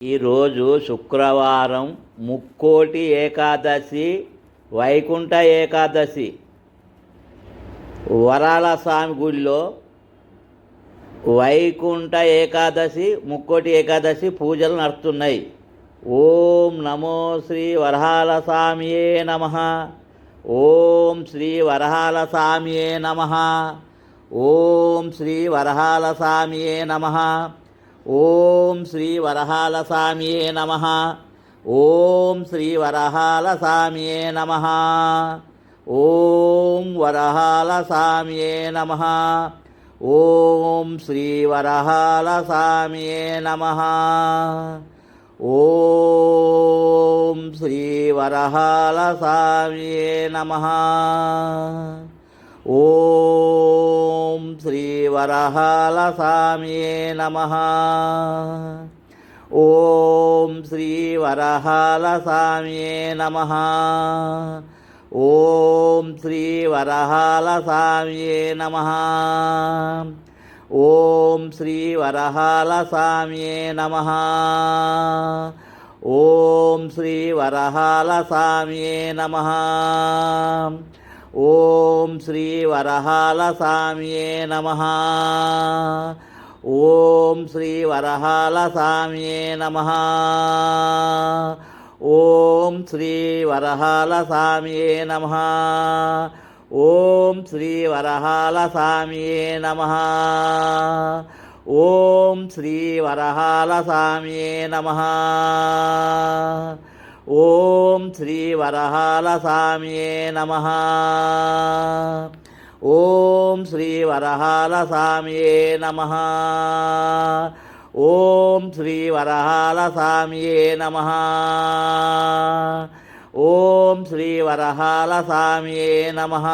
ఈరోజు శుక్రవారం, ముక్కోటి ఏకాదశి, వైకుంఠ ఏకాదశి. వరాల స్వామి గుడిలో వైకుంఠ ఏకాదశి, ముక్కోటి ఏకాదశి పూజలు నడుస్తున్నాయి. ఓం నమో శ్రీ వరహాల స్వామియే నమః. ఓం శ్రీ వరహాల స్వామియే నమః. ఓం శ్రీ వరహాల స్వామియే నమః. ఓం శ్రీ వరహాల స్వామియే నమః. ఓం శ్రీ వరహాల స్వామియే నమః. ఓం వరహాల స్వామియే నమః. ఓం శ్రీ వరహాల స్వామియే నమః. ఓం శ్రీ వరహాల స్వామియే నమః. ఓం శ్రీ వరహాల స్వామియే నమః. ఓం శ్రీ వరహాల స్వామియే నమః. ఓం శ్రీ వరహాల స్వామియే నమః. ఓం శ్రీ వరహాల స్వామియే నమః. ఓం శ్రీ వరహాల స్వామియే నమః. ఓం శ్రీ వరహాల స్వామియే నమః. ఓం శ్రీ వరహాల స్వామియే నమః. ఓం శ్రీ వరహాల స్వామియే నమః. ఓం శ్రీ వరహాల స్వామియే నమః. ఓం శ్రీ వరహాల స్వామియే నమః. ఓం శ్రీ వరహాల స్వామియే నమః. ఓం శ్రీ వరహాల స్వామియే నమః. ఓం శ్రీ వరహాల స్వామియే నమః. ఓం శ్రీ వరహాల స్వామియే నమః.